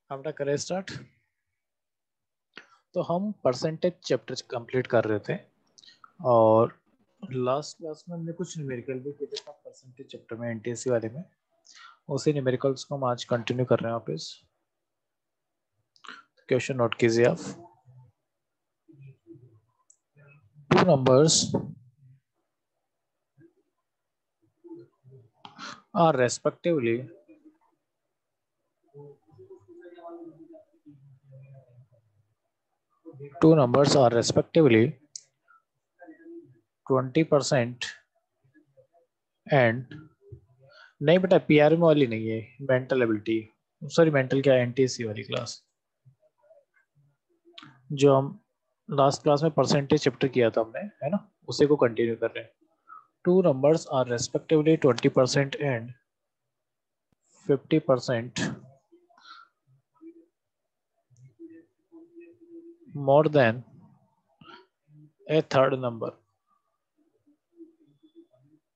अपना करें स्टार्ट। तो हम परसेंटेज चैप्टर कंप्लीट कर रहे थे और लास्ट क्लास में हमने कुछ न्यूमेरिकल भी किए थे परसेंटेज चैप्टर में एनटीएससी वाले में। उसी न्यूमेरिकल्स को हम आज कंटिन्यू कर रहे हैं वापस। क्वेश्चन नोट कीजिए आप। Two numbers are respectively two numbers are respectively 20% and नहीं बेटा पीआरएम वाली नहीं है, मेंटल एबिलिटी, सॉरी मेंटल क्या एनटीएससी वाली क्लास जो हम लास्ट क्लास में परसेंटेज चैप्टर किया था हमने, है ना, उसी को कंटिन्यू कर रहे हैं। Two numbers are respectively 20% and 50% more than a third number,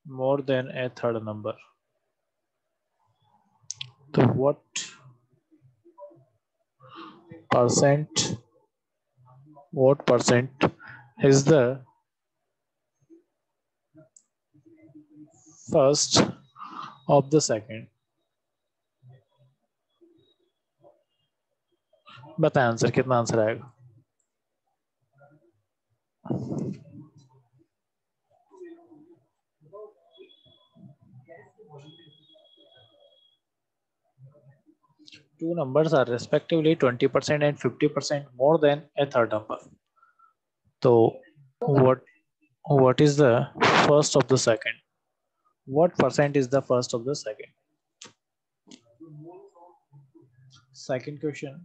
more than a third number. So what percent is the first of the second? बताएं आंसर, कितना आंसर आएगा? Two numbers are respectively 20% and 50% more than a third number. So what is the first of the second? What percent is the first of the second? Second question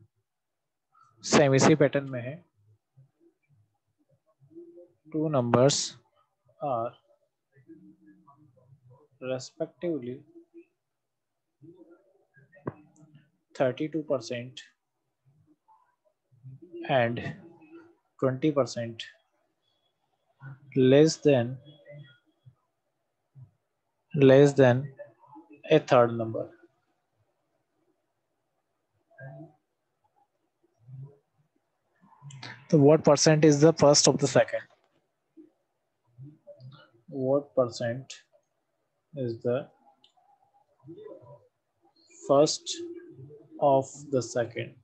same इसी pattern में है। Two numbers are respectively 32% and 20% less than a third number. So what percent is the first of the second? What percent is the first of the second?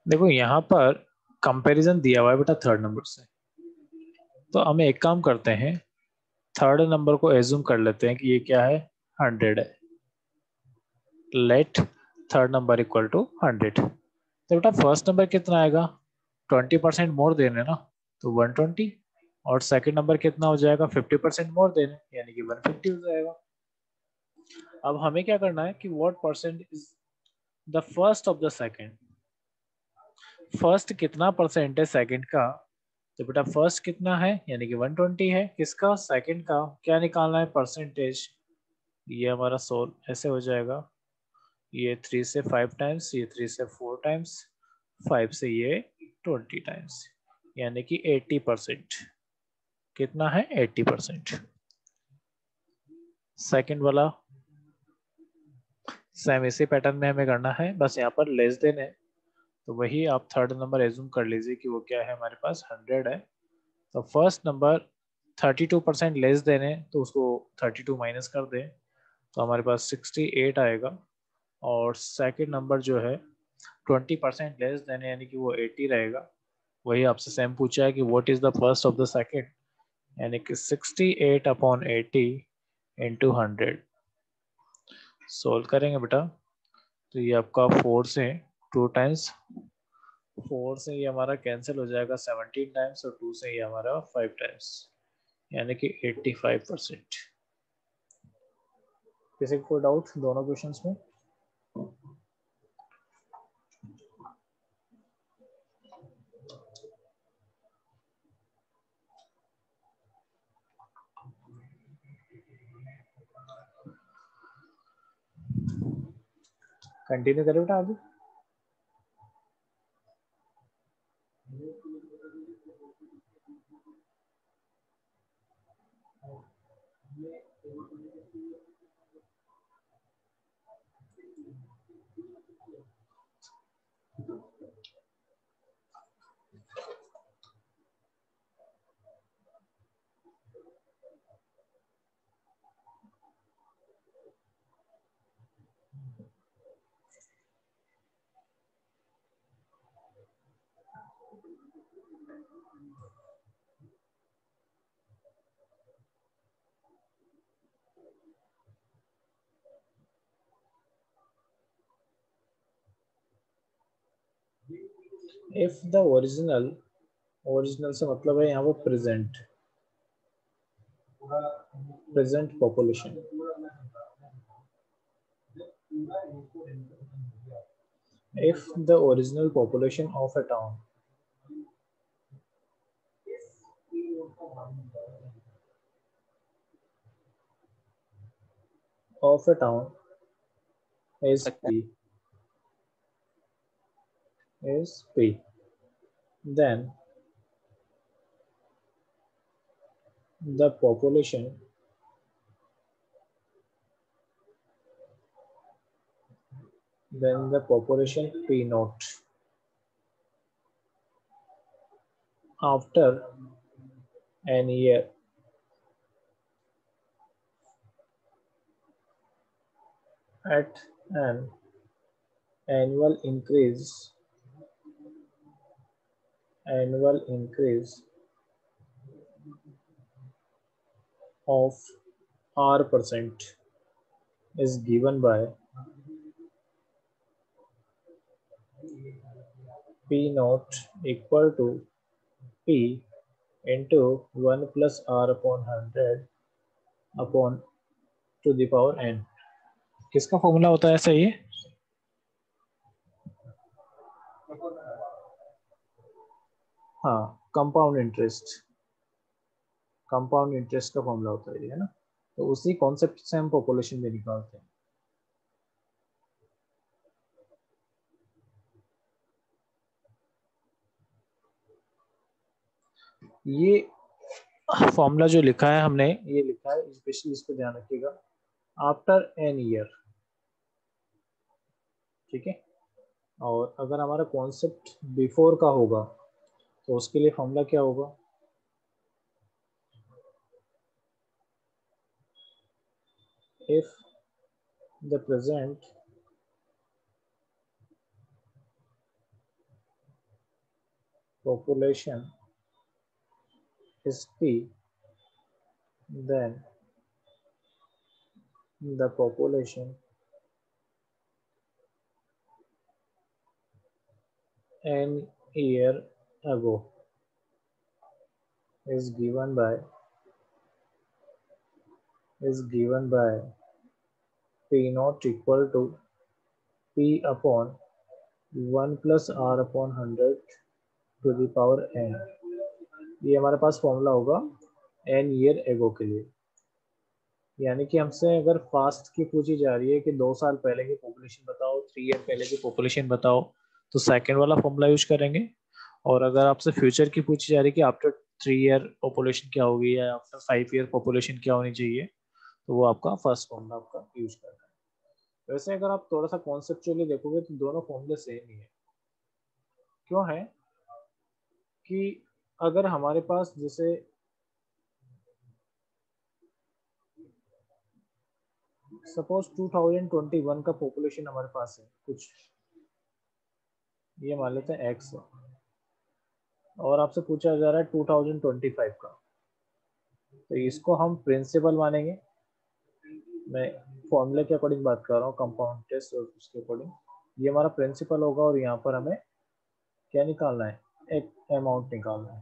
देखो यहाँ पर comparison दिया हुआ है बेटा थर्ड नंबर से, तो हम एक काम करते हैं, थर्ड नंबर को एज्यूम कर लेते हैं कि ये क्या है, 100 है। Let third number equal to 100। तो बेटा फर्स्ट नंबर कितना आएगा, 20% मोर देने ना, तो 120, और सेकंड नंबर कितना हो जाएगा, 50% मोर देने, यानी कि 150 हो जाएगा। अब हमें क्या करना है कि what percent is the first of the second. First कितना परसेंट है सेकंड का, तो बेटा फर्स्ट कितना है, यानी कि 120 है। किसका, सेकंड का। क्या निकालना है, परसेंटेज। ये हमारा सोल्व ऐसे हो जाएगा, ये 3 से 5 टाइम्स, ये 3 से 4 टाइम्स, 5 से ये 20 टाइम्स, यानी कि 80%। कितना है, 80%। सेकंड वाला सेम इसी पैटर्न में हमें करना है, बस यहाँ पर लेस देन है, तो वही आप थर्ड नंबर एज्यूम कर लीजिए कि वो क्या है, हमारे पास 100 है। तो फर्स्ट नंबर 32% लेस देन है, तो उसको 32 माइनस कर दें, तो हमारे पास 68 आएगा। और सेकंड नंबर जो है 20% लेस देन है, यानी कि वो 80 रहेगा। वही आपसे सेम पूछा है कि what is the first of the second, यानी कि 68 अपॉन 80 इंटू 100। सोल्व करेंगे बेटा, तो ये आपका 4 से 2 टाइम्स, 4 से ये हमारा कैंसिल हो जाएगा 17 टाइम्स, और 2 से ये हमारा 5 टाइम्स, यानी कि 85%। किसी को डाउट दोनों क्वेश्चंस में? कंटिन्यू करें बेटा आगे। इफ द ओरिजिनल से मतलब है यहाँ पे present population, if the original population of a town is P, then the population P naught after an year at an annual increase of R% is given by P naught equal to P into 1 plus R upon 100 upon to the power n। किसका formula होता है ऐसा ये? हाँ, compound interest का formula होता है, है ना। तो उसी कॉन्सेप्ट से हम पॉपुलेशन भी निकालते हैं। ये फॉर्मूला जो लिखा है हमने, ये लिखा है स्पेशली, इस पे ध्यान रखिएगा, आफ्टर एन ईयर, ठीक है। और अगर हमारा कॉन्सेप्ट बिफोर का होगा तो उसके लिए फॉर्मूला क्या होगा? If the present population is P, then the population an year ago is given by P naught equal to P upon 1 plus R upon 100 to the power n। ये हमारे पास formula होगा n ईयर एगो के लिए। यानी कि हमसे अगर fast की पूछी जा रही है कि 2 साल पहले की पॉपुलेशन बताओ, 3 ईयर पहले की पॉपुलेशन बताओ, तो सेकंड वाला फॉर्मूला यूज करेंगे। और अगर आपसे फ्यूचर की पूछी जा रही है कि आफ्टर 3 ईयर पॉपुलेशन क्या होगी या आफ्टर 5 ईयर पॉपुलेशन क्या होनी चाहिए, तो वो आपका फर्स्ट फॉर्मूला आपका यूज करना है। वैसे अगर आप थोड़ा सा कॉन्सेप्चुअली देखोगे तो दोनों फॉर्मूले सेम ही है। क्यों है कि अगर हमारे पास जैसे सपोज 2021 का पॉपुलेशन हमारे पास है कुछ, ये मान लेते हैं एक्स है, और आपसे पूछा जा रहा है 2025 का, तो इसको हम प्रिंसिपल मानेंगे। मैं फॉर्मूले के अकॉर्डिंग बात कर रहा हूँ, कंपाउंड टेस्ट और उसके अकॉर्डिंग ये हमारा प्रिंसिपल होगा। और यहाँ पर हमें क्या निकालना है? एक अमाउंट निकालना है,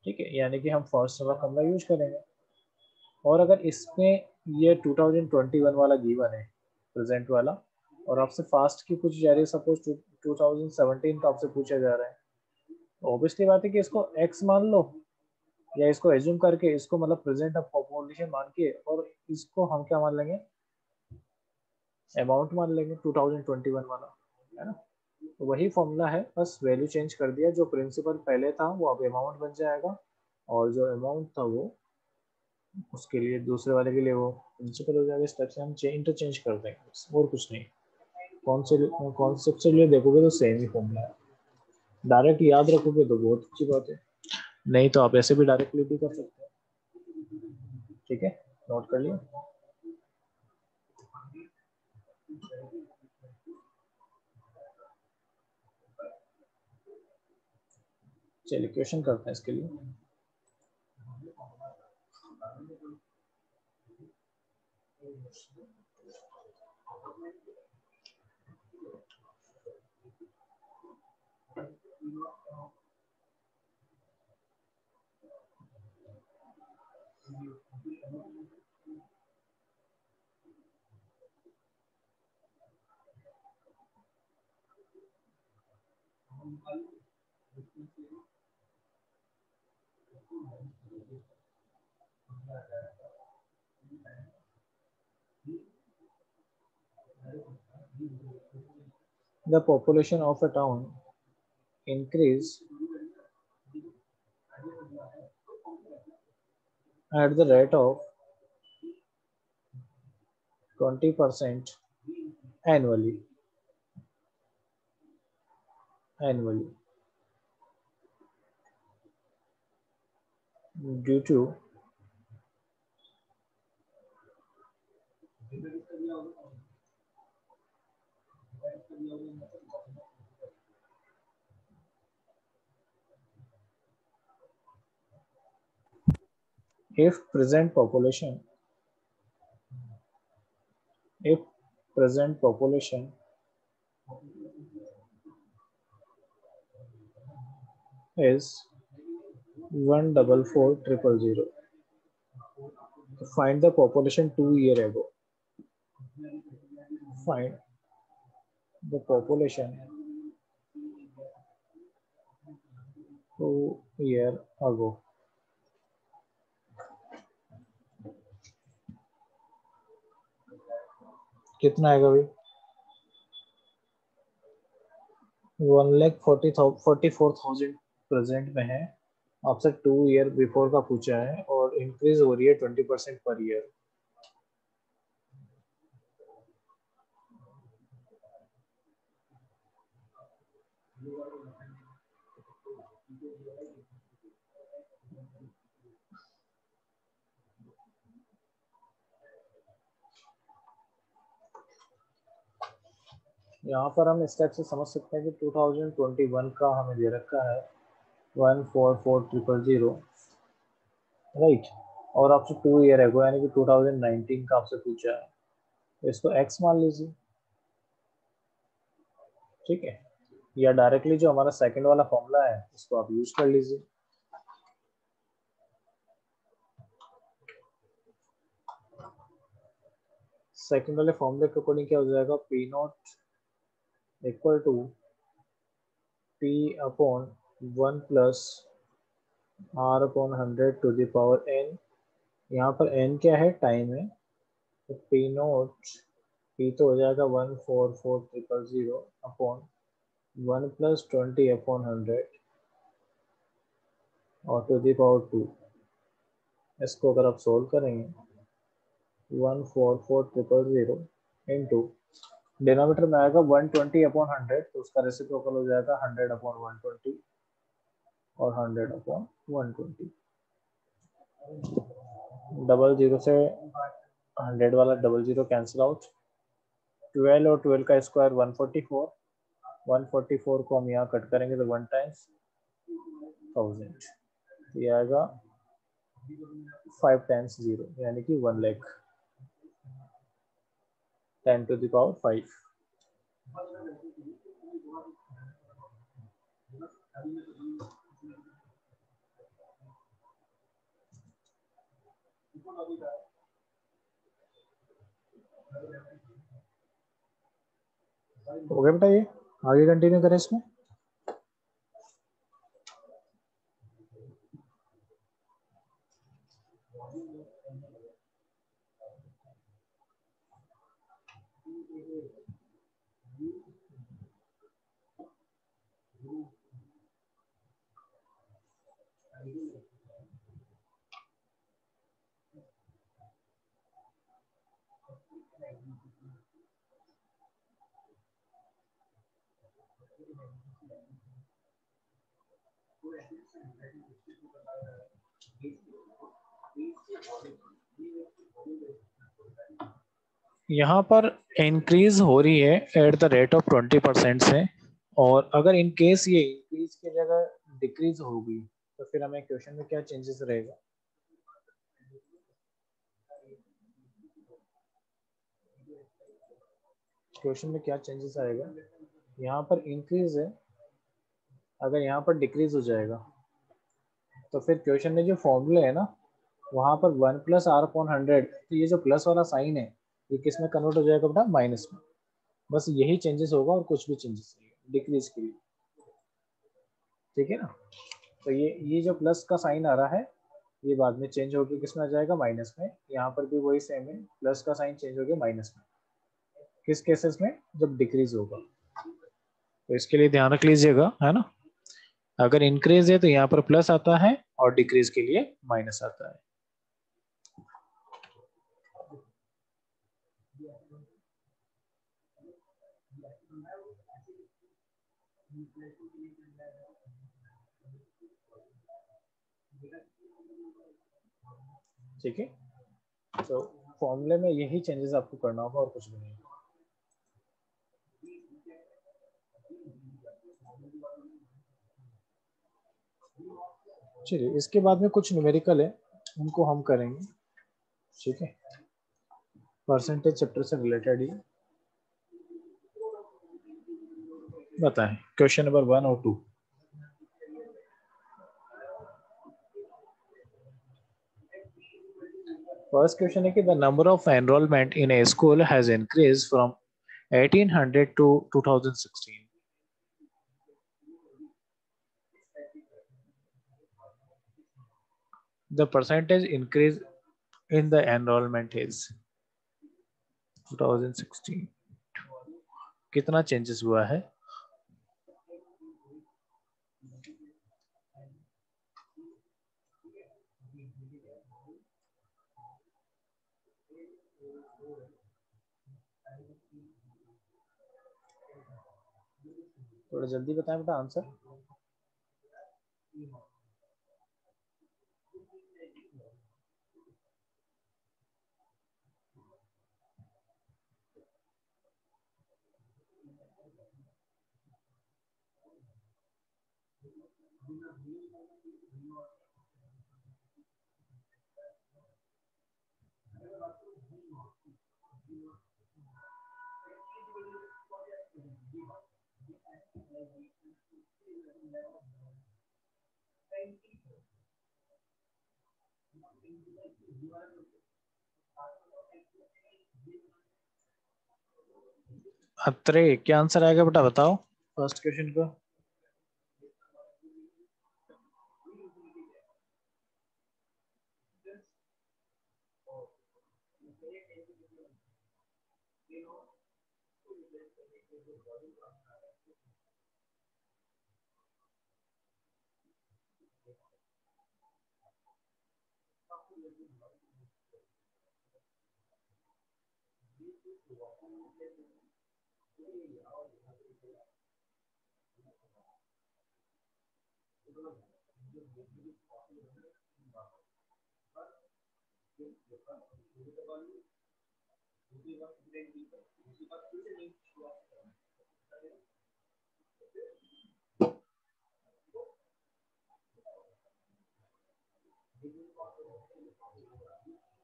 ठीक है। यानी कि हम फर्स्ट वाला फॉर्मूला यूज करेंगे। और अगर इसमें ये 2021 वाला गिवन है प्रेजेंट वाला, और आपसे फास्ट की पूछी जा रही है, सपोज 2017 का आपसे पूछा जा रहा है, तो ऑब्वियसली बात है कि इसको एक्स मान लो, या इसको एज्यूम करके इसको मतलब प्रेजेंट ऑफ पॉपुलेशन मान के, और इसको हम क्या मान लेंगे? अमाउंट मान लेंगे 2021 वाला, है ना। तो वही फॉर्मूला है, बस वैल्यू चेंज कर दिया, जो प्रिंसिपल पहले था वो अब अमाउंट बन जाएगा, और जो अमाउंट था वो उसके लिए, दूसरे वाले के लिए वो प्रिंसिपल हो जाएगा। इस टाइप से हम इंटरचेंज कर देंगे बस, और कुछ नहीं। कॉन्सेप्ट से लिए देखोगे तो सेम ही फॉर्मूला है, डायरेक्ट याद रखोगे तो बहुत अच्छी बात है, नहीं तो आप ऐसे भी डायरेक्टली भी कर सकते हैं। ठीक है, नोट कर लिया। चलिए क्वेश्चन करते हैं इसके लिए। The population of a town increase at the rate of 20% annually. Due to if present population is 144,000, find the population 2 year ago. Find the population 2 year ago. कितना आएगा भाई? 1,44,000 प्रेजेंट में है, आपसे 2 year बिफोर का पूछा है, और इंक्रीज हो रही है 20% पर ईयर। यहाँ पर हम इस टाइप से समझ सकते हैं कि 2021 का हमें दे रखा है 144,000, राइट, और आपसे 2 year एगो यानी कि 2019 का आपसे पूछा है, तो इसको x मान लीजिए। ठीक है, या डायरेक्टली जो हमारा सेकंड वाला फॉर्मूला है उसको आप यूज कर लीजिए। सेकंड वाले फॉर्मूले के अकॉर्डिंग क्या हो जाएगा, P not equal to P upon 1 plus R upon 100 to the power n। यहाँ पर n क्या है, टाइम है, तो पी नॉट, पी तो हो जाएगा 144,000 अपॉन 1 प्लस 20 अपॉन 100 और टू द पावर 2। इसको अगर आप सोल्व करेंगे 144,000 इंटू डिनोमिनेटर में आएगा 120 अपॉन 100, तो उसका रेसिप्रोकल हो जाएगा 100 अपॉन 120 और 100 अपॉन 120। डबल जीरो से 100 वाला डबल जीरो कैंसिल आउट, 12 और 12 का स्क्वायर 144, 144 को हम यहाँ कट करेंगे तो 1 टाइम्स 1000, ये आएगा 5 टाइम्स 0 यानी कि 1 लाख, 10 टू द पावर 5। हो गया बेटा, ये आगे कंटिन्यू करें इसमें। यहाँ पर इंक्रीज हो रही है एट द रेट ऑफ 20% से, और अगर इन केस ये इंक्रीज की जगह डिक्रीज होगी तो फिर हमें क्वेश्चन में क्या चेंजेस रहेगा? क्वेश्चन में क्या चेंजेस आएगा? यहाँ पर इंक्रीज है, अगर यहाँ पर डिक्रीज हो जाएगा तो फिर क्वेश्चन में जो फॉर्मूले है ना, वहां पर 1 + r/100, तो ये जो प्लस वाला साइन है ये किस में कन्वर्ट हो जाएगा बेटा? माइनस में। बस यही चेंजेस होगा और कुछ भी चेंजेस नहीं है डिक्रीज के लिए, ठीक है ना। तो ये जो प्लस का साइन आ रहा है ये बाद में चेंज होकर किस में आ जाएगा? माइनस में। यहाँ पर भी वही सेम है, प्लस का साइन चेंज हो गया माइनस में। किस केसेस में? जब डिक्रीज होगा। तो इसके लिए ध्यान रख लीजिएगा, है ना। अगर इंक्रीज है तो यहाँ पर प्लस आता है और डिक्रीज के लिए माइनस आता है। ठीक है, तो फॉर्मूले में यही चेंजेस आपको करना होगा और कुछ भी नहीं। चलिए, इसके बाद में कुछ न्यूमेरिकल है, उनको हम करेंगे, ठीक है। परसेंटेज चैप्टर से रिलेटेड ही बताएं, क्वेश्चन नंबर 1 और 2। फर्स्ट क्वेश्चन है कि the number of enrolment in a school has increase from 1800 to 2016। The percentage increase in the enrollment is 2016। कितना चेंजेस हुआ है? थोड़ा जल्दी बताएं बेटा आंसर। अत्रे, क्या आंसर आएगा बेटा बताओ फर्स्ट क्वेश्चन का।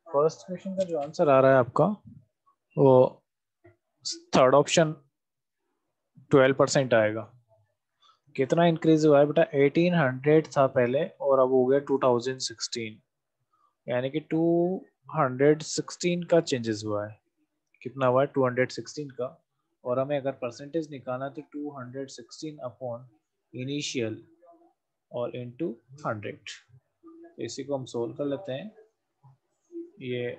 फर्स्ट क्वेश्चन का जो आंसर आ रहा है आपका वो थर्ड ऑप्शन 12% आएगा। कितना इंक्रीज हुआ है बेटा? 1800 था पहले और अब हो गया 2016, यानी कि 216 का चेंजेस हुआ है। कितना हुआ है? 216 का। और हमें अगर परसेंटेज निकालना तो 216 अपॉन इनिशियल और इनटू 100। तो इसी को हम सोल्व कर लेते हैं। ये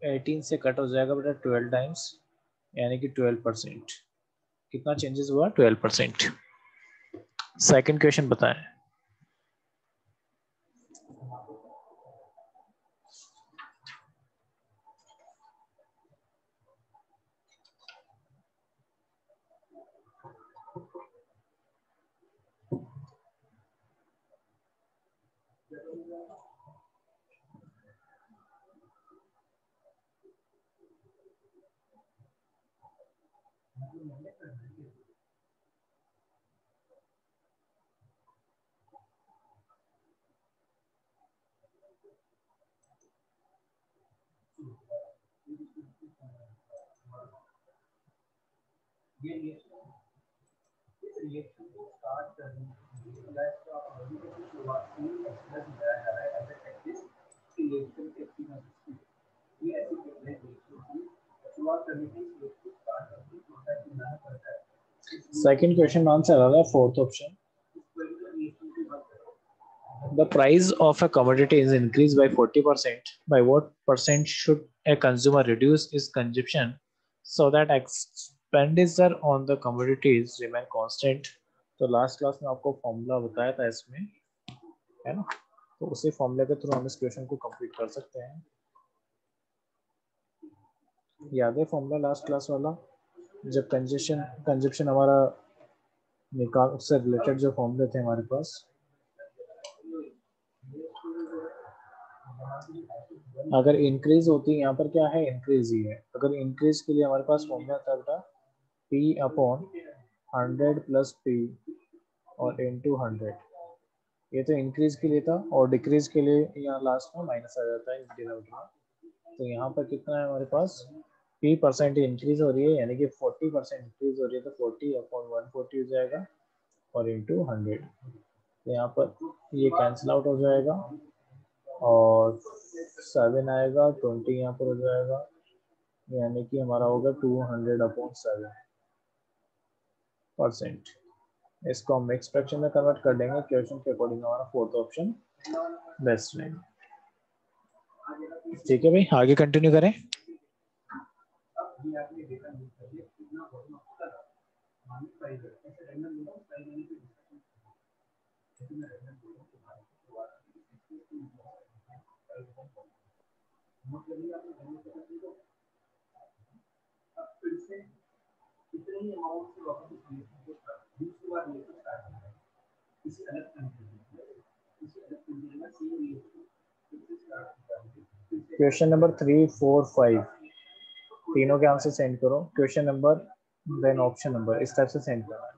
18 से कट हो जाएगा बेटा 12 टाइम्स, यानी कि 12%। कितना चेंजेस हुआ? 12%। सेकंड क्वेश्चन बताएं। सेकंड क्वेश्चन आंसर आ रहा है fourth option. The price of a commodity is increased by 40%. By what percent should a consumer reduce his consumption so that expenditure on the commodities remain constant? तो last class में आपको formula बताया था इसमें, है ना? तो उसी फॉर्मूले के थ्रू हम इस क्वेश्चन को कंप्लीट कर सकते हैं। याद है फॉर्मूला लास्ट क्लास वाला, जब कंजप्शन हमारा निकाल, उससे रिलेटेड जो फॉर्मूले थे हमारे पास। अगर इंक्रीज होती है, यहाँ पर क्या है, इंक्रीज ही है। अगर इंक्रीज के लिए हमारे पास फॉर्मूला था P अपॉन 100 प्लस P और इनटू 100। ये तो इंक्रीज के लिए था, और डिक्रीज के लिए यहाँ लास्ट में माइनस आ जाता है डिनोमिनेटर में। तो यहाँ पर कितना है हमारे पास, P% इंक्रीज हो रही है, यानी कि 40% इंक्रीज हो रही है, तो 40 अपॉन 140 हो जाएगा और इंटू 100। तो यहाँ पर ये कैंसिल आउट हो जाएगा और 7 आएगा, 20 यहाँ पर हो जाएगा, यानी कि हमारा होगा 200/7%। इसको हम नेक्स्ट फ्रैक्शन में कन्वर्ट कर देंगे। क्वेश्चन के अकॉर्डिंग हमारा फोर्थ ऑप्शन बेस्ट रहेगा। ठीक है भाई, आगे कंटिन्यू करें। क्वेश्चन नंबर 3, 4, 5 तीनों के आंसर सेंड करो। Question number then option number, इस टाइप से सेंड करना है।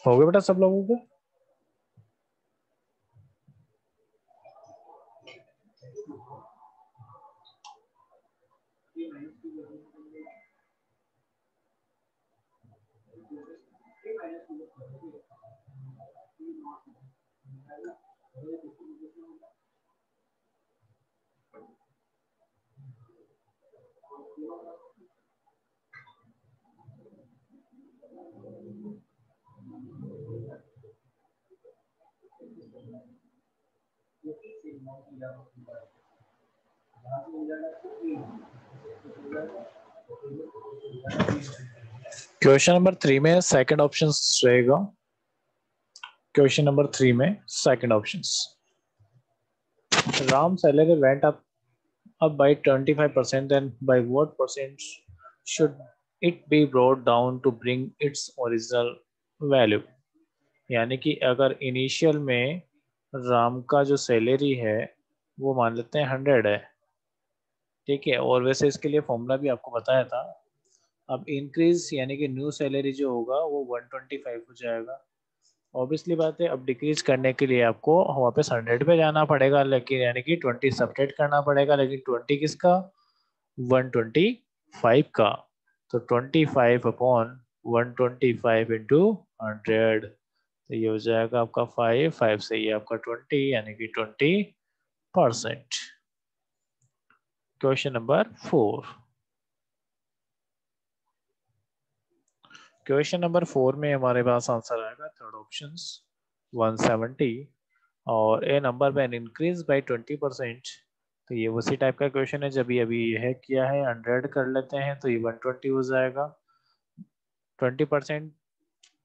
हो गया बेटा सब लोगों को? क्वेश्चन नंबर 3 में सेकंड ऑप्शन रहेगा। क्वेश्चन नंबर 3 में second options, Ram's salary went up by 25%, then by what percent should it be brought down to bring its original value? यानी कि अगर इनिशियल में राम का जो सैलरी है वो मान लेते हैं 100 है, ठीक है, और वैसे इसके लिए फॉर्मूला भी आपको बताया था। अब इंक्रीज यानी कि न्यू सैलरी जो होगा वो 125 हो जाएगा। ऑब्वियसली बात है, अब डिक्रीज करने के लिए आपको वापस 100 पे जाना पड़ेगा, लेकिन यानी कि 20 सब्ट्रैक्ट करना पड़ेगा, लेकिन 20 किसका? 125 का। तो 25 अपॉन 125 इंटू 100, तो ये हो जाएगा आपका 5 से ये आपका 20 यानी कि 20%। क्वेश्चन नंबर 4, क्वेश्चन नंबर 4 में हमारे पास आंसर आएगा थर्ड ऑप्शन 170, और ए नंबर में इंक्रीज बाय 20%। तो ये उसी टाइप का क्वेश्चन है जब ये अभी है किया है, 100 कर लेते हैं तो ये 120 हो जाएगा। 20%,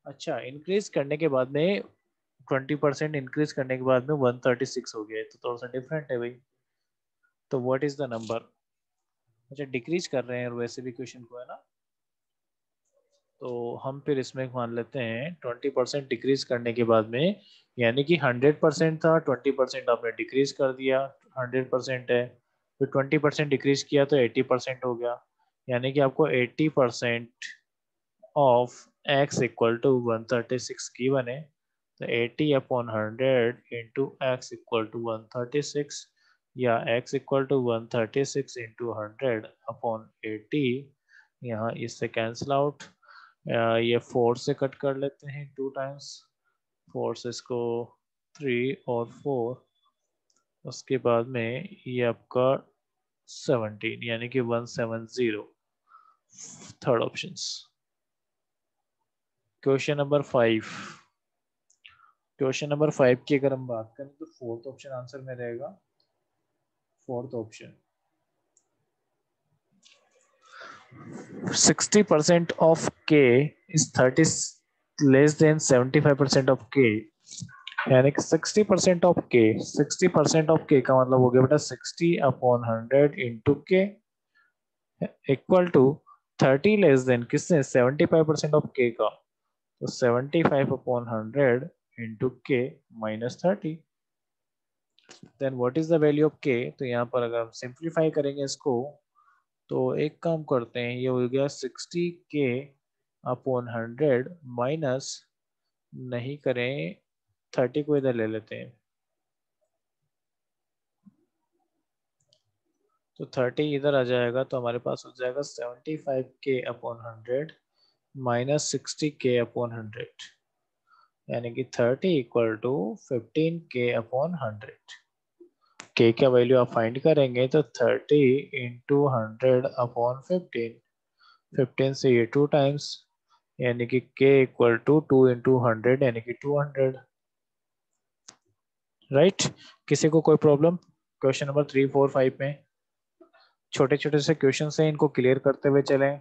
अच्छा इंक्रीज करने के बाद में 20% इंक्रीज करने के बाद में 136 हो गया है, तो थोड़ा सा डिफरेंट है भाई। तो व्हाट इज द नंबर? अच्छा डिक्रीज कर रहे हैं वैसे भी क्वेश्चन को, है ना, तो हम फिर इसमें मान लेते हैं 20% डिक्रीज करने के बाद में, यानी कि 100% था, 20% आपने डिक्रीज कर दिया, 100% है, फिर 20% डिक्रीज किया तो 80% हो गया, यानी कि आपको 80% ऑफ x इक्वल टू 136 की बने, तो 80 upon 100 into X equal to 136, या x equal to 136 into 100 upon 80, यहाँ इससे कैंसिल आउट, ये 4 से कट कर लेते हैं 2 टाइम्स, 4 से इसको 3 और 4, उसके बाद में ये आपका 17 यानी कि 170, third options. Question number 5, question number 5 की अगर हम बात करें तो फोर्थ ऑप्शन आंसर में रहेगा, fourth option 60% of k is 30 less than 75% of k, यानी कि 60% ऑफ k, 60% ऑफ k का मतलब हो गया बेटा 60 upon 100 into K equal to 30 less than किसने? 75% ऑफ k का, तो 75 upon 100 into K minus 30, then what is the value of k? तो यहाँ पर अगर हम सिंप्लीफाई करेंगे इसको, तो एक काम करते हैं, ये हो गया 60k अपॉन 100 माइनस, नहीं करें 30 को इधर ले लेते हैं, तो 30 इधर आ जाएगा, तो हमारे पास हो जाएगा 75k upon 100 minus 60k upon 100, यानी कि 30 equal to 15k upon 100। k का वैल्यू आप फाइंड करेंगे तो 30 इंटू 100 अपॉन 15, 15 से ये 2 टाइम्स, यानी कि k इक्वल टू 2 इंटू 100 यानी कि 200, राइट। किसी को कोई प्रॉब्लम क्वेश्चन नंबर 3, 4, 5 में? छोटे छोटे से क्वेश्चन हैं, इनको क्लियर करते हुए चलें।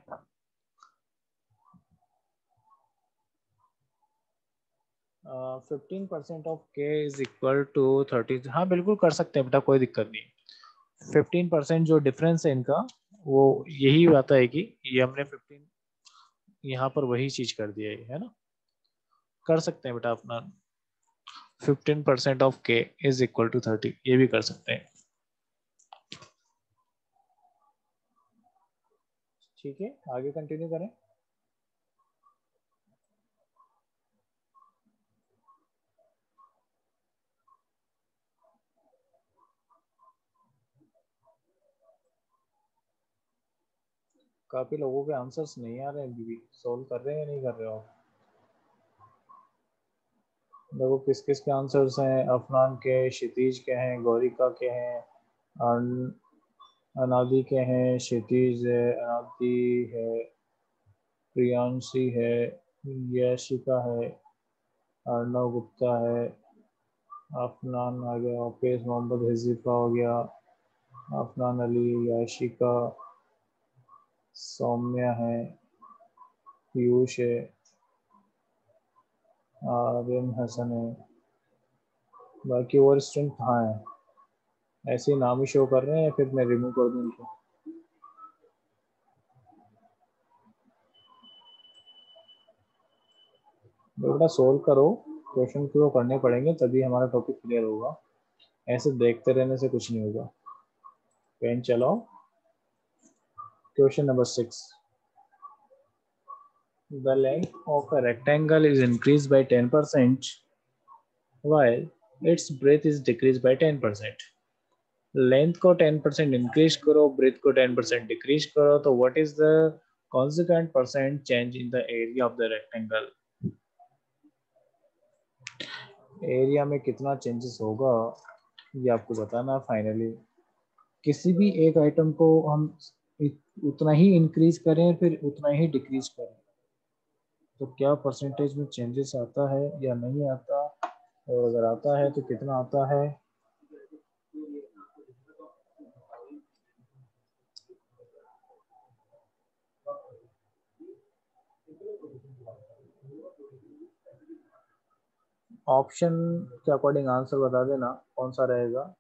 15% of k is equal to 30, हाँ बिल्कुल कर सकते हैं बेटा, कोई दिक्कत नहीं। 15% जो डिफरेंस है इनका, वो यही बात है कि ये हमने 15 यहाँ पर वही चीज कर दिया है ना, कर सकते हैं बेटा अपना 15% of k is equal to 30, ये भी कर सकते हैं, ठीक है। आगे कंटिन्यू करें। काफी लोगों के आंसर्स नहीं आ रहे हैं, अभी सोल्व कर रहे हैं या नहीं कर रहे हो आप? देखो किस किस के आंसर्स हैं, अफनान के, क्षितिज के हैं, गौरिका के हैं, अनादि के हैं, क्षितिज है, अनादि है, प्रियांशी है, यशिका है, अर्णव गुप्ता है, अफनान आ गया, ऑफिस मोहम्मद हिजिफा हो गया, अफनान अली, याशिका, सौम्या है, पीयूष है, आर्यन हसन है। बाकी और स्टूडेंट कहाँ है? ऐसे ही नाम ही शो कर रहे हैं, फिर मैं रिमूव कर दूँ उनको? बेटा सोल्व करो, क्वेश्चन को करने पड़ेंगे तभी हमारा टॉपिक क्लियर होगा, ऐसे देखते रहने से कुछ नहीं होगा। पेन चलाओ। Question number 6। The length of a rectangle is increased by 10% while its breadth is decreased by 10%. Length को 10% इंक्रीज करो, ब्रेथ को 10% डिक्रीज करो, तो what is the consequent percent change in the area of the rectangle? Area में कितना changes होगा ये आपको बताना फाइनली। किसी भी एक आइटम को हम उतना ही इंक्रीज करें फिर उतना ही डिक्रीज करें, तो क्या परसेंटेज में चेंजेस आता है या नहीं आता, और अगर आता है तो कितना आता है? ऑप्शन के अकॉर्डिंग आंसर बता देना कौन सा रहेगा।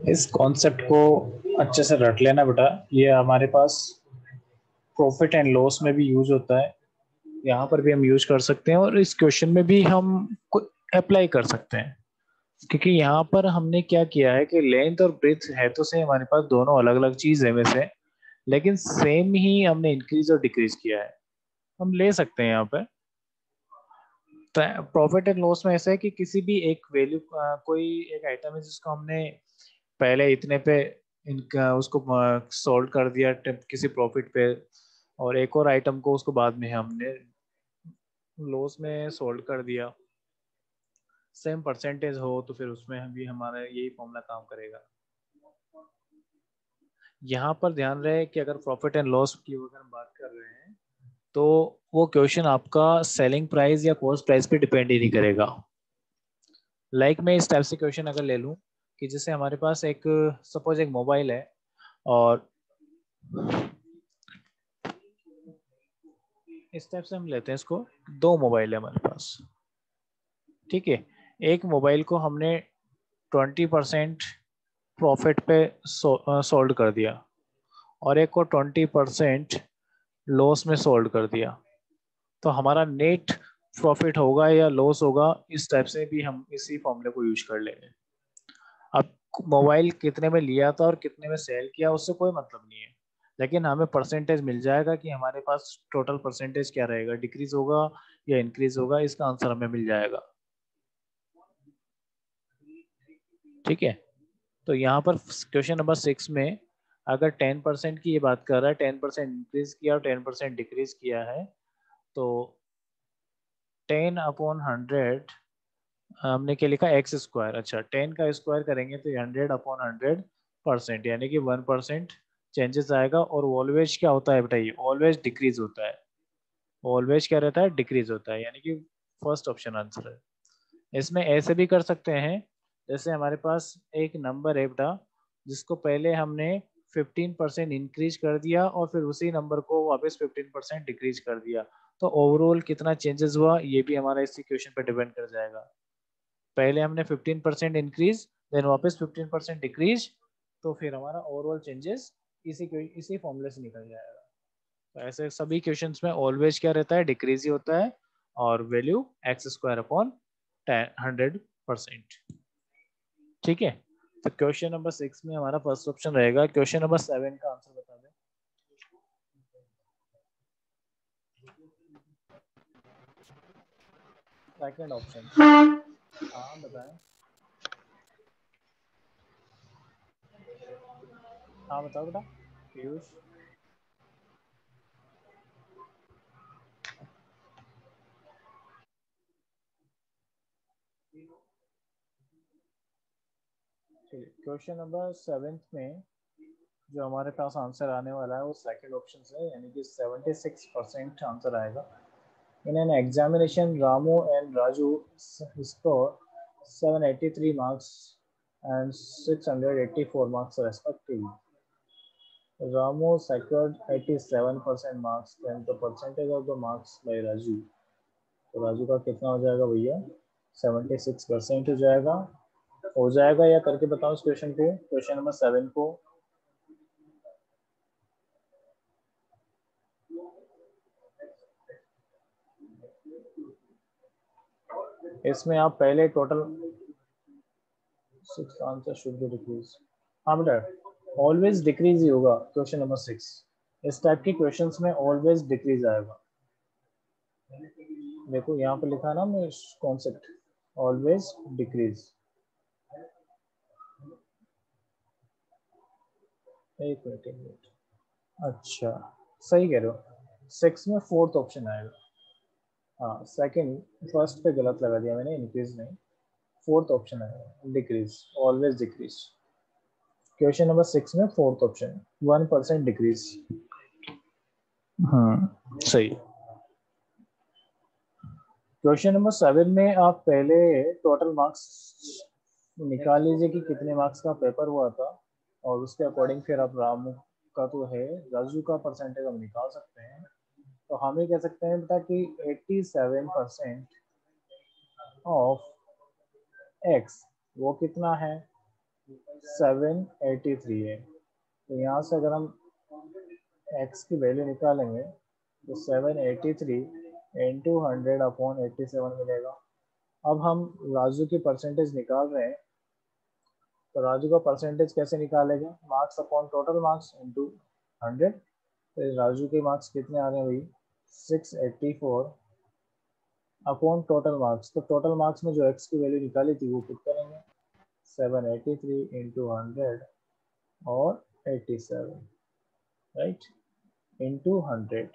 इस कॉन्सेप्ट को अच्छे से रट लेना बेटा, ये हमारे पास प्रॉफिट एंड लॉस में भी यूज होता है, यहाँ पर भी हम यूज कर सकते हैं और इस क्वेश्चन में भी हम अप्लाई कर सकते हैं। क्योंकि यहाँ पर हमने क्या किया है कि लेंथ और ब्रेथ है तो से हमारे पास दोनों अलग अलग चीज है वैसे, लेकिन सेम ही हमने इंक्रीज और डिक्रीज किया है, हम ले सकते हैं यहाँ पे। प्रॉफिट एंड लॉस में ऐसा है कि किसी भी एक वैल्यू, कोई एक आइटम है जिसको हमने पहले इतने पे इनका उसको सोल्ड कर दिया किसी प्रॉफिट पे, और एक और आइटम को उसको बाद में हमने लॉस में सोल्ड कर दिया, सेम परसेंटेज हो तो फिर उसमें भी हमारा यही फॉर्मूला काम करेगा। यहाँ पर ध्यान रहे कि अगर प्रॉफिट एंड लॉस की अगर हम बात कर रहे हैं तो वो क्वेश्चन आपका सेलिंग प्राइस या कॉस्ट प्राइस पे डिपेंड ही नहीं करेगा। मैं इस टाइप से क्वेश्चन अगर ले लूँ कि जैसे हमारे पास एक सपोज एक मोबाइल है और इस टाइप से हम लेते हैं इसको, दो मोबाइल है हमारे पास, ठीक है। एक मोबाइल को हमने 20% प्रॉफिट पे सोल्ड कर दिया और एक को 20% लॉस में सोल्ड कर दिया, तो हमारा नेट प्रॉफिट होगा या लॉस होगा, इस टाइप से भी हम इसी फॉर्मूले को यूज कर लेंगे। अब मोबाइल कितने में लिया था और कितने में सेल किया उससे कोई मतलब नहीं है, लेकिन हमें परसेंटेज मिल जाएगा कि हमारे पास टोटल परसेंटेज क्या रहेगा, डिक्रीज होगा या इंक्रीज होगा, इसका आंसर हमें मिल जाएगा। ठीक है, तो यहाँ पर क्वेश्चन नंबर 6 में अगर 10% की ये बात कर रहा है, 10% इंक्रीज किया और 10% डिक्रीज किया है, तो 10/100 हमने क्या लिखा, एक्स स्क्वायर। अच्छा, 10 का स्क्वायर करेंगे तो 100/100%, यानी कि 1% चेंजेस आएगा। और ऑलवेज क्या होता है बताइए, ऑलवेज डिक्रीज होता है। ऑलवेज क्या रहता है, डिक्रीज होता है, यानी कि फर्स्ट ऑप्शन आंसर है। इसमें ऐसे भी कर सकते हैं, जैसे हमारे पास एक नंबर है बेटा जिसको पहले हमने 15% इंक्रीज कर दिया और फिर उसी नंबर को वापस 15% डिक्रीज कर दिया, तो ओवरऑल कितना चेंजेस हुआ ये भी हमारा इसी क्वेश्चन पर डिपेंड कर जाएगा। पहले हमने 15% इंक्रीज, देन वापस 15% डिक्रीज, तो फिर हमारा ओवरऑल चेंजेस इसी फॉर्मूले से निकल जाएगा। तो ऐसे सभी क्वेश्चंस में ऑलवेज क्या रहता है, डिक्रीज ही होता है, और वैल्यू x² अपॉन 100%। ठीक है, तो क्वेश्चन नंबर 6 में हमारा फर्स्ट ऑप्शन रहेगा। क्वेश्चन नंबर 7 का आंसर बता दें। सेकंड ऑप्शन, हाँ बताएं। हाँ बताओ बेटा पीयूष। क्वेश्चन नंबर 7 में जो हमारे पास आंसर आने वाला है वो सेकंड ऑप्शन से, यानी कि 76% आंसर आएगा। In an examination, Ramu and Raju scored 783 marks and 684 marks respectively. Ramu secured 87% marks and the percentage of the marks by Raju. तो राजू का कितना हो जाएगा भैया, 76% हो जाएगा। हो जाएगा या करके बताओ इस क्वेश्चन को, क्वेश्चन नंबर 7 को। इसमें आप पहले total 6 answer should be decrease. हाँ बेटा, ऑलवेज डिक्रीज ही होगा क्वेश्चन नंबर 6। इस टाइप के क्वेश्चंस में ऑलवेज डिक्रीज आएगा। देखो यहाँ पे लिखा है ना मैं कॉन्सेप्ट, ऑलवेज डिक्रीज। एक मिनट एक मिनट, अच्छा सही कह रहे हो, 6 में फोर्थ ऑप्शन आएगा। हाँ सेकंड, फर्स्ट पे गलत लगा दिया मैंने, इंक्रीज नहीं, फोर्थ ऑप्शन आएगा decrease, always decrease. Question number 6 में फोर्थ ऑप्शन 1% डिक्रीज। हाँ सही। क्वेश्चन नंबर 7 में आप पहले टोटल मार्क्स निकाल लीजिए कि कितने मार्क्स का पेपर हुआ था, और उसके अकॉर्डिंग फिर आप रामू का तो है, राजू का परसेंटेज हम निकाल सकते हैं। तो हम ये कह सकते हैं बेटा कि 87% ऑफ एक्स वो कितना है, 783 है। तो यहाँ से अगर हम एक्स की वैल्यू निकालेंगे तो 783 इंटू 100/87 मिलेगा। अब हम राजू की परसेंटेज निकाल रहे हैं, तो राजू का परसेंटेज कैसे निकालेंगे, marks upon total marks into 100। तो राजू के मार्क्स कितने आ रहे हैं भाई, 684 अपॉन टोटल मार्क्स। तो टोटल मार्क्स में जो एक्स की वैल्यू निकाली थी वो पुट करेंगे, 783 इंटू 100 और 87, राइट, इंटू 100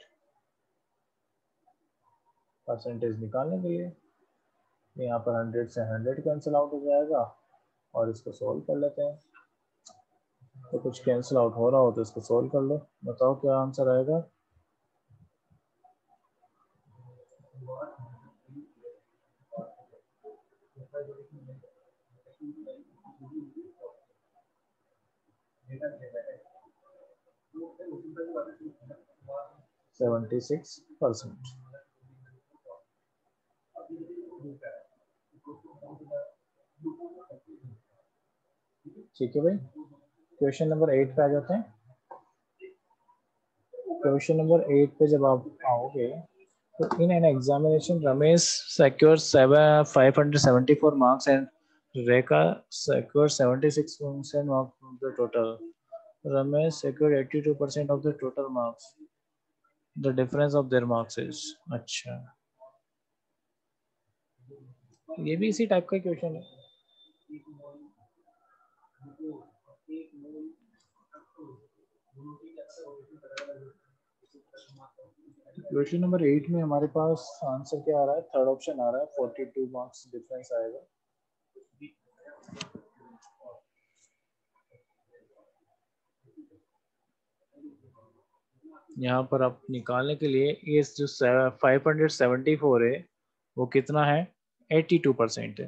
परसेंटेज निकालने के लिए। यहाँ पर 100 से 100 कैंसिल आउट हो जाएगा और इसको सॉल्व कर लेते हैं। तो कुछ कैंसिल आउट हो रहा हो तो इसको सोल्व कर लो, बताओ क्या आंसर आएगा। %76। ठीक है भाई, क्वेश्चन नंबर 8 पे आ जाते हैं। क्वेश्चन नंबर 8 पे जब आप आओगे तो in an examination Ramesh secured 574 marks and Rekha secured 76% of the total. Ramesh secured 82% of the total marks. The difference of their marks is, अच्छा ये भी इसी टाइप का क्वेश्चन है। क्वेश्चन नंबर 8 में हमारे पास आंसर क्या आ रहा है, थर्ड ऑप्शन आ रहा है 42 मार्क्स डिफरेंस आएगा। यहाँ पर आप निकालने के लिए ये जो 574 है वो कितना है, 82% है।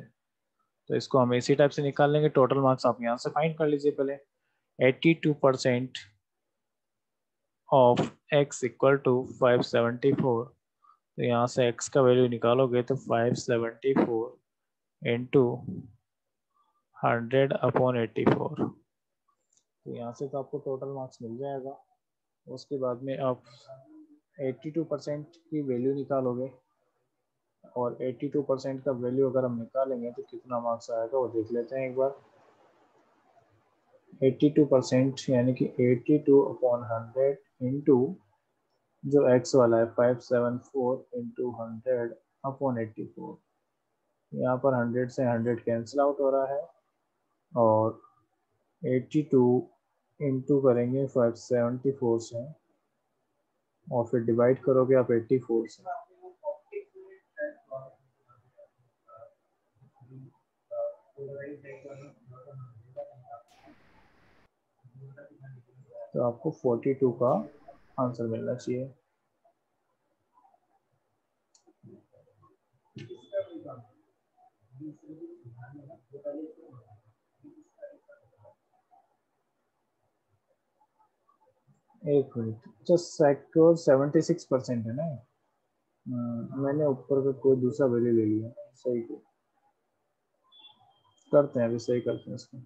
तो इसको हम इसी टाइप से निकाल लेंगे। टोटल मार्क्स आप यहाँ से फाइंड कर लीजिए पहले। 82% ऑफ x इक्वल टू 574। तो यहाँ से x का वैल्यू निकालोगे तो 574 इंटू 100/84। तो यहाँ से तो आपको टोटल मार्क्स मिल जाएगा। उसके बाद में आप 82% की वैल्यू निकालोगे और 82% का वैल्यू अगर हम निकालेंगे तो कितना मार्क्स आएगा वो देख लेते हैं एक बार। 82% यानी कि 82/100 इंटू जो x वाला है 574 इंटू 100/84। यहाँ पर 100 से 100 कैंसिल आउट हो रहा है और 82 इंटू करेंगे 574 से और फिर डिवाइड करोगे आप 84 से। तो आपको 42 का आंसर मिलना चाहिए। एक मिनट, जस्ट सेक्योर 76% है ना। मैंने ऊपर का कोई दूसरा वैल्यू ले लिया। सही करते हैं, अभी सही करते हैं इसको।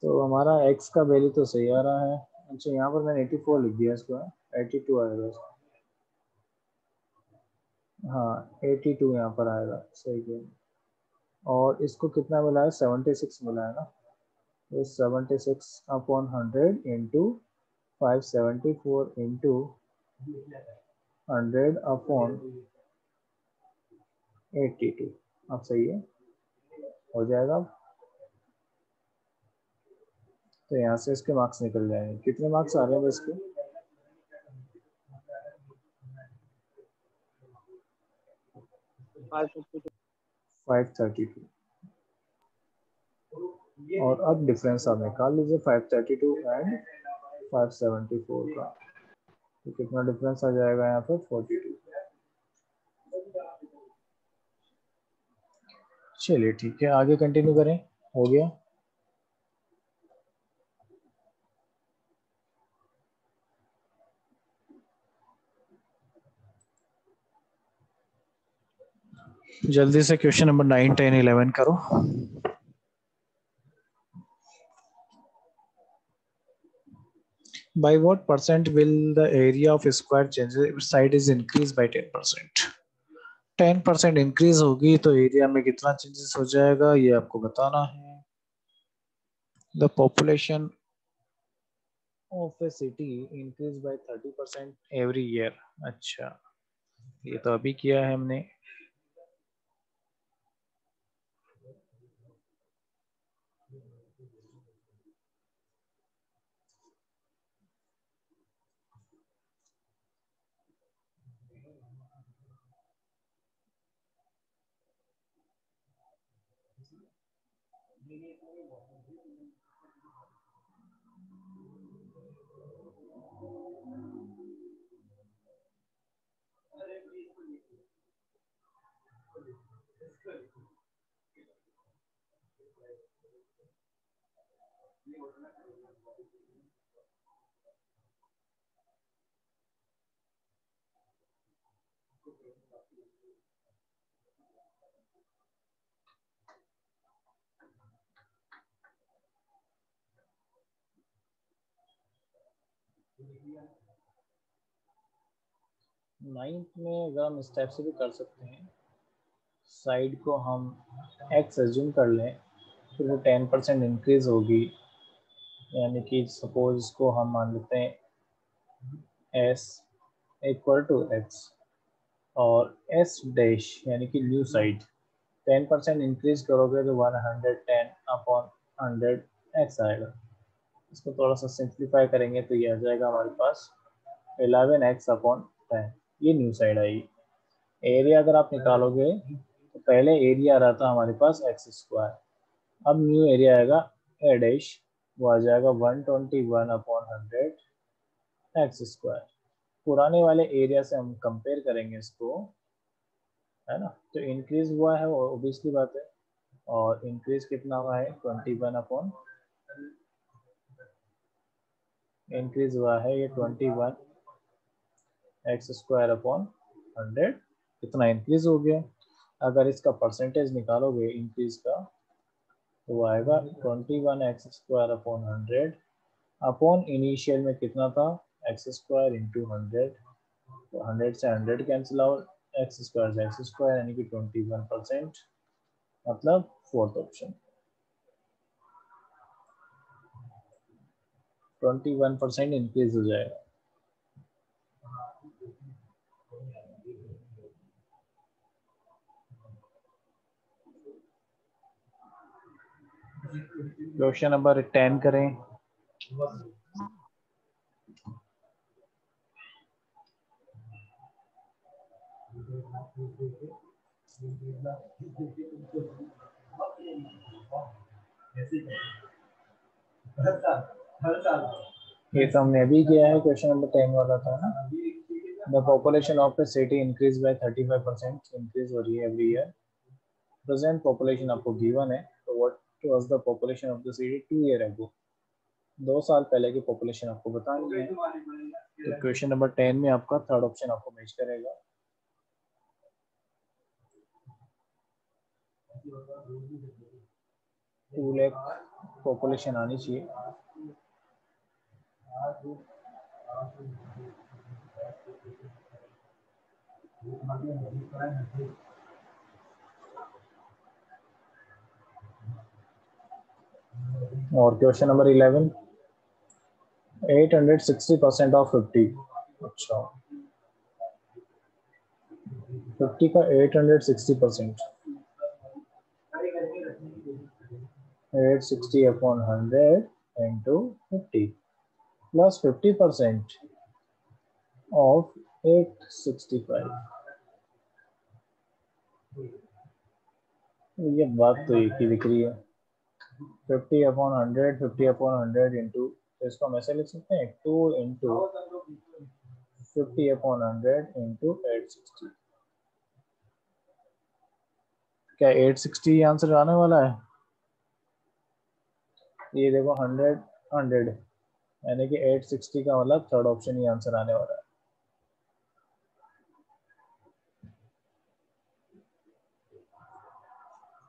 तो हमारा x का वैल्यू तो सही आ रहा है। अच्छा यहाँ पर मैंने 84 लिख दिया, इसको 82 आएगा। हाँ 82 यहाँ पर आएगा, सही है। और इसको कितना मिला है, 76 मिला है ना। तो 76/100 इंटू 574 इंटू 100/82। अब सही है, हो जाएगा। तो यहाँ से इसके मार्क्स निकल जाएंगे। कितने मार्क्स आ रहे हैं इसके, 532। और अब डिफरेंस आप निकाल लीजिए 532 एंड 574 का। तो कितना डिफरेंस आ जाएगा यहाँ पर, 42। चलिए ठीक है, आगे कंटिन्यू करें। हो गया। जल्दी से क्वेश्चन नंबर 9, 10, 11 करो। By what percent will the area of square changes if side is increased by 10%? 10% increase होगी तो एरिया में कितना चेंजेस हो जाएगा ये आपको बताना है। The population of A city increase by 30% every year. अच्छा ये तो अभी किया है हमने। नाइन्थ में अगर हम इस टाइप से भी कर सकते हैं, साइड को हम x एज्यूम कर लें, फिर वो 10% इंक्रीज होगी, यानी कि सपोज इसको हम मान लेते हैं s इक्वल टू x और s डैश यानी कि न्यू साइड 10% इंक्रीज करोगे तो 110 अपॉन 100 x आएगा। इसको थोड़ा सा सिंप्लीफाई करेंगे तो ये आ जाएगा हमारे पास 11x अपॉन 10, ये न्यू साइड आएगी। एरिया अगर आप निकालोगे तो पहले एरिया आ रहा था हमारे पास एक्स स्क्वायर, अब न्यू एरिया आएगा ए डैश, वो आ जाएगा 121 अपॉन 100 एक्स स्क्वायर। पुराने वाले एरिया से हम कंपेयर करेंगे इसको, है ना, तो इंक्रीज हुआ है ओबियसली बात है, और इंक्रीज कितना हुआ है 21 अपॉन, इंक्रीज हुआ है ये 21 एक्स स्क्वायर अपॉन 100, इतना इंक्रीज हो गया। अगर इसका परसेंटेज निकालोगे इंक्रीज का तो वो आएगा 21 x square upon 100 upon initial में कितना था एक्स स्क्वायर इंटू 100, तो 100 से 100 कैंसिल आउट, एक्स स्क्वायर से एक्स स्क्वायर यानी कि 21%, मतलब फोर्थ ऑप्शन 21% इंक्रीज हो जाएगा। क्वेश्चन नंबर 10 करें। ये तो हमने अभी किया है, क्वेश्चन नंबर 10 वाला था ना। The population of a city increased by 35%, increase हो रही है एवरी ईयर। प्रेजेंट पॉपुलेशन आपको गिवन है, तो what was the population of the city 2 year ago, 2 साल पहले की पॉपुलेशन आपको बतानी है। तो क्वेश्चन नंबर 10 में आपका थर्ड ऑप्शन आपको मैच करेगा। 2 लाख पॉपुलेशन आनी चाहिए। और क्वेश्चन नंबर 11, 860% ऑफ 50, अच्छा 50 का 860%, 860 अपॉन 100 इंटू 50 प्लस 50% ऑफ 865। ये बात तो एक ही दिख रही है, 50 अपॉन 100, 50 अपॉन 100 इंटू, तो इसको हम ऐसे लिख सकते हैं 2 इंटू 50 अपॉन 100 इंटू 860। क्या 860 आंसर आने वाला है? ये देखो 100 100 यानी कि 860 का मतलब थर्ड ऑप्शन ही आंसर आने वाला है।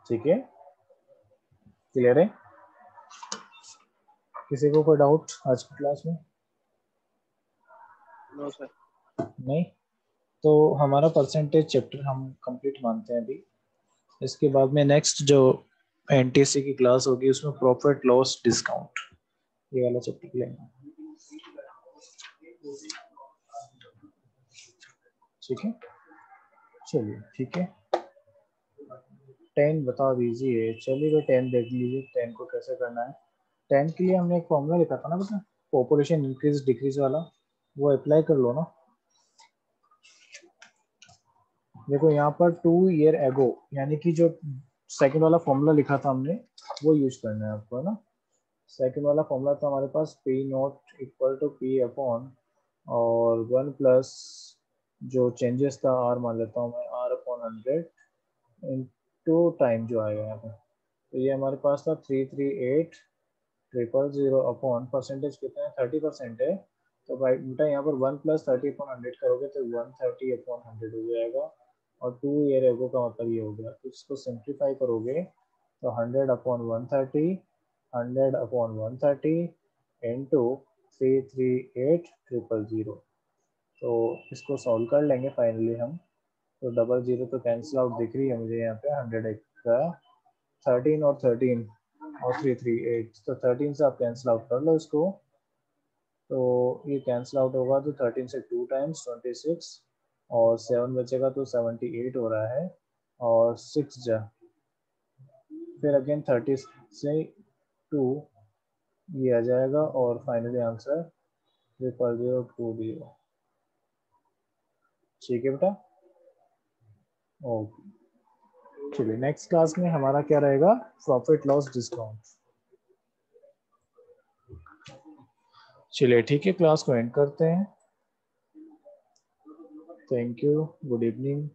ठीक है, क्लियर है? किसी को कोई डाउट आज की क्लास में? No sir. नहीं, तो हमारा परसेंटेज चैप्टर हम कंप्लीट मानते हैं अभी। इसके बाद में नेक्स्ट जो एनटीसी की क्लास होगी उसमें प्रॉफिट लॉस डिस्काउंट, ये वाला चैप्टर लेंगे। ठीक है, चलिए ठीक है। 10 बता दीजिए। चलिए भाई 10 देख लीजिए 10 को कैसे करना है। 10 के लिए हमने एक फॉर्मूला लिखा था ना बेटा, पॉपुलेशन इंक्रीज डिक्रीज वाला, वो अप्लाई कर लो ना। देखो यहाँ पर 2 ईयर एगो यानी कि जो सेकंड वाला फॉर्मूला लिखा था हमने, वो यूज करना है आपको, है ना। सेकेंड वाला फॉर्मूला था हमारे पास P not equal to P upon और 1 प्लस जो चेंजेस था आर मान लेता हूँ मैं, आर अपॉन 100 इंटू टाइम जो आएगा यहाँ पे। तो ये हमारे पास था 338,000 अपॉन परसेंटेज कितना है 30% है। तो भाई बेटा यहाँ पर 1 प्लस 30/100 करोगे तो 130/100 हो जाएगा, और 2 ये रेगो का मतलब ये हो गया। तो इसको सिंप्लीफाई करोगे तो 100/130, 100/130 इंटू 338,000। तो इसको सॉल्व कर लेंगे फाइनली हम। तो डबल जीरो तो कैंसिल आउट दिख रही है मुझे यहाँ पे, 100 का 13 और 13 और 338, तो 13 से आप कैंसिल आउट कर लो इसको। तो ये कैंसिल आउट होगा तो 13 से 2 टाइम्स 26 और 7 बचेगा तो 78 हो रहा है, और 6 जा फिर अगेन 30 से 2 ये आ जाएगा, और फाइनली आंसर 00020। ठीक है बेटा, ओके। चलिए नेक्स्ट क्लास में हमारा क्या रहेगा, प्रॉफिट लॉस डिस्काउंट। चलिए ठीक है, क्लास को एंड करते हैं। Thank you, good evening.